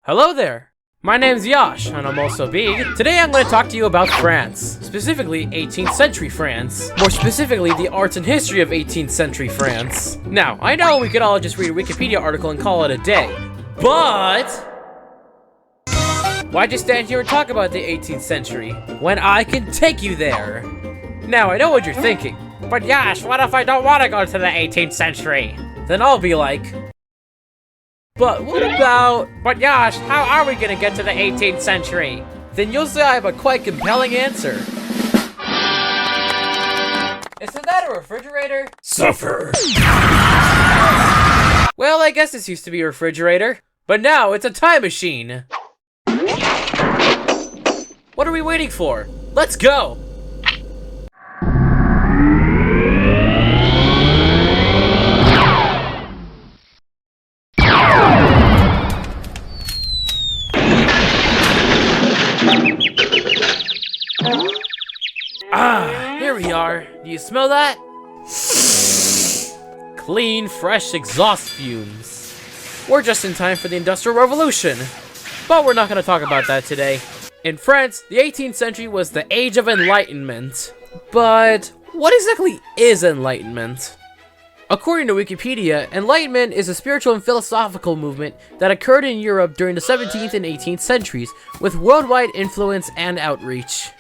Hello there! My name's Yosh, and I'm also Beeg. Today I'm going to talk to you about France, specifically 18th century France. More specifically, the arts and history of 18th century France. Now, I know we could all just read a Wikipedia article and call it a day, but why'd you stand here and talk about the 18th century when I can take you there? Now, I know what you're thinking, but Yosh, what if I don't want to go to the 18th century? Then I'll be like, but what about... But Yosh, how are we gonna get to the 18th century? Then you'll say I have a quite compelling answer. Isn't that a refrigerator? Suffer! Well, I guess this used to be a refrigerator, but now it's a time machine. What are we waiting for? Let's go! Ah, here we are. Do you smell that? Clean, fresh exhaust fumes. We're just in time for the Industrial Revolution. But we're not going to talk about that today. In France, the 18th century was the Age of Enlightenment. But what exactly is Enlightenment? According to Wikipedia, Enlightenment is a spiritual and philosophical movement that occurred in Europe during the 17th and 18th centuries, with worldwide influence and outreach.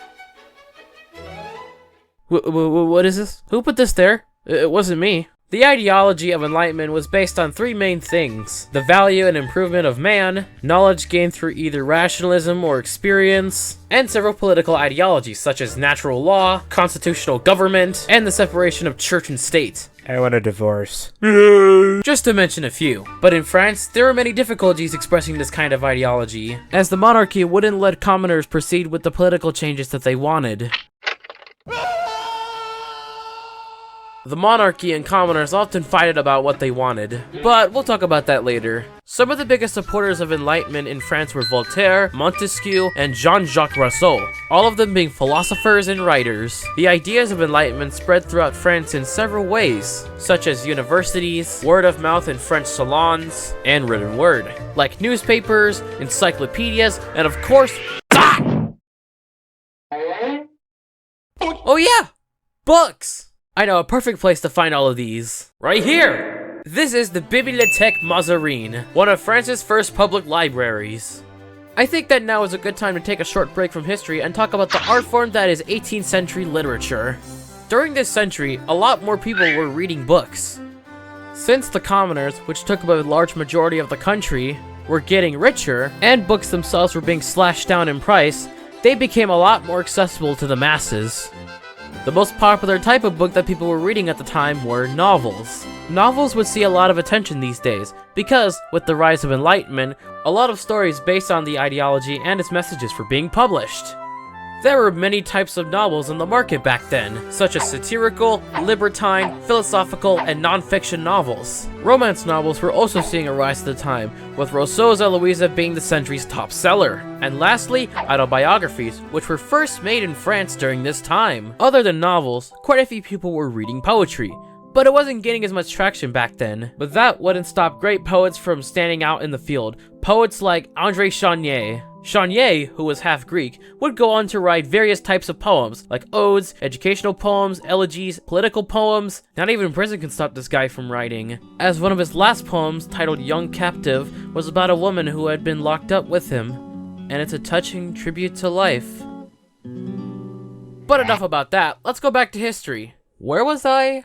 What is this? Who put this there? It wasn't me. The ideology of Enlightenment was based on three main things: the value and improvement of man, knowledge gained through either rationalism or experience, and several political ideologies such as natural law, constitutional government, and the separation of church and state. I want a divorce. Just to mention a few. But in France, there were many difficulties expressing this kind of ideology, as the monarchy wouldn't let commoners proceed with the political changes that they wanted. The monarchy and commoners often fighted about what they wanted, but we'll talk about that later. Some of the biggest supporters of Enlightenment in France were Voltaire, Montesquieu, and Jean-Jacques Rousseau, all of them being philosophers and writers. The ideas of Enlightenment spread throughout France in several ways, such as universities, word of mouth in French salons, and written word, like newspapers, encyclopedias, and of course, oh yeah, books! I know a perfect place to find all of these. Right here! This is the Bibliothèque Mazarine, one of France's first public libraries. I think that now is a good time to take a short break from history and talk about the art form that is 18th century literature. During this century, a lot more people were reading books. Since the commoners, which took up a large majority of the country, were getting richer, and books themselves were being slashed down in price, they became a lot more accessible to the masses. The most popular type of book that people were reading at the time were novels. Novels would see a lot of attention these days, because, with the rise of Enlightenment, a lot of stories based on the ideology and its messages were being published. There were many types of novels on the market back then, such as satirical, libertine, philosophical, and non-fiction novels. Romance novels were also seeing a rise at the time, with Rousseau's Eloisa being the century's top seller. And lastly, autobiographies, which were first made in France during this time. Other than novels, quite a few people were reading poetry, but it wasn't getting as much traction back then. But that wouldn't stop great poets from standing out in the field. Poets like André Chenier. Chenier, who was half Greek, would go on to write various types of poems, like odes, educational poems, elegies, political poems. Not even prison can stop this guy from writing, as one of his last poems, titled Young Captive, was about a woman who had been locked up with him, and it's a touching tribute to life. But enough about that, let's go back to history. Where was I?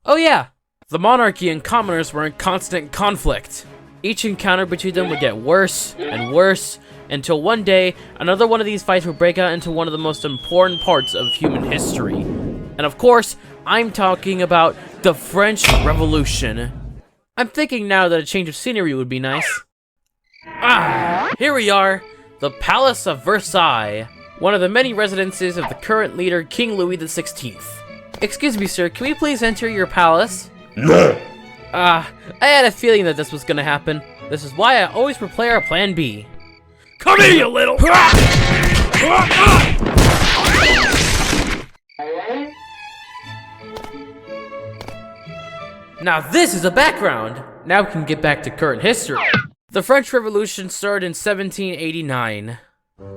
Oh yeah! The monarchy and commoners were in constant conflict. Each encounter between them would get worse and worse, until one day, another one of these fights would break out into one of the most important parts of human history. And of course, I'm talking about the French Revolution. I'm thinking now that a change of scenery would be nice. Ah, here we are, the Palace of Versailles, one of the many residences of the current leader, King Louis XVI. Excuse me, sir, can we please enter your palace? No! I had a feeling that this was gonna happen. This is why I always prepare a plan B. Come here, you little... Now this is a background. Now we can get back to current history. The French Revolution started in 1789.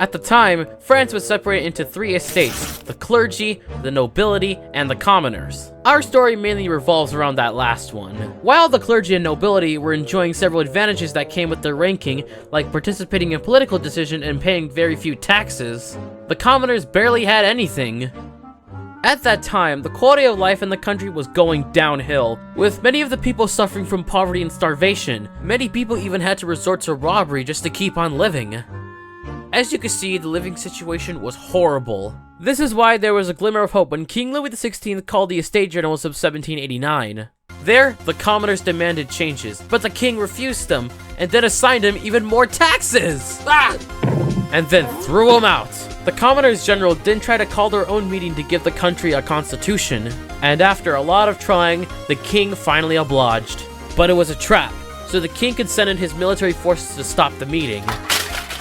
At the time, France was separated into three estates: the clergy, the nobility, and the commoners. Our story mainly revolves around that last one. While the clergy and nobility were enjoying several advantages that came with their ranking, like participating in political decisions and paying very few taxes, the commoners barely had anything. At that time, the quality of life in the country was going downhill, with many of the people suffering from poverty and starvation. Many people even had to resort to robbery just to keep on living. As you can see, the living situation was horrible. This is why there was a glimmer of hope when King Louis XVI called the Estate Generals of 1789. There, the commoners demanded changes, but the king refused them, and then assigned him even more taxes! And then threw him out. The commoners general didn't try to call their own meeting to give the country a constitution, and after a lot of trying, the king finally obliged. But it was a trap, so the king consented his military forces to stop the meeting.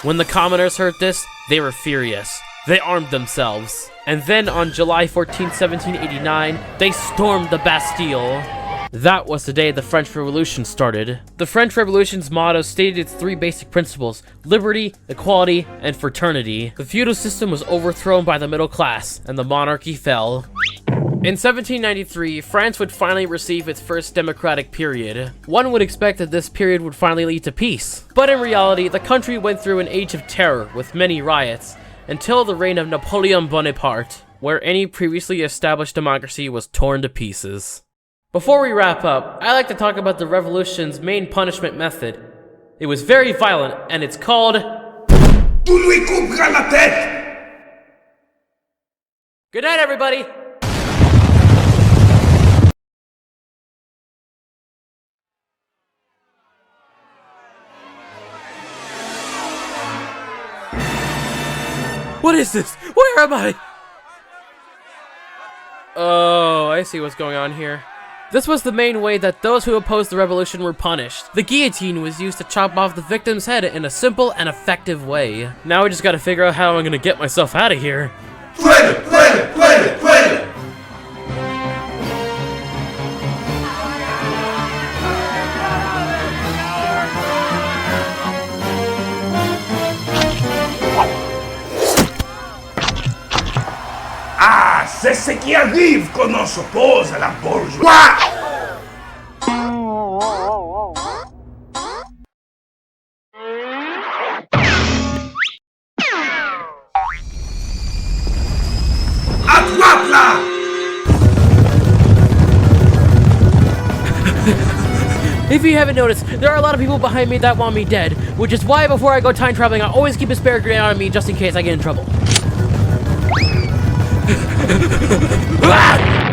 When the commoners heard this, they were furious. They armed themselves. And then on July 14, 1789, they stormed the Bastille. That was the day the French Revolution started. The French Revolution's motto stated its three basic principles: liberty, equality, and fraternity. The feudal system was overthrown by the middle class, and the monarchy fell. In 1793, France would finally receive its first democratic period. One would expect that this period would finally lead to peace. But in reality, the country went through an age of terror with many riots, until the reign of Napoleon Bonaparte, where any previously established democracy was torn to pieces. Before we wrap up, I like to talk about the revolution's main punishment method. It was very violent, and it's called... Tu lui couperas la tête! Good night, everybody! What is this? Where am I? Oh, I see what's going on here. This was the main way that those who opposed the revolution were punished. The guillotine was used to chop off the victim's head in a simple and effective way. Now I just gotta figure out how I'm gonna get myself out of here. Ah, c'est ce qui arrive quand on s'oppose à la bourgeoisie! Attrape-la! If you haven't noticed, there are a lot of people behind me that want me dead, which is why before I go time traveling, I always keep a spare grenade on me just in case I get in trouble. Ah!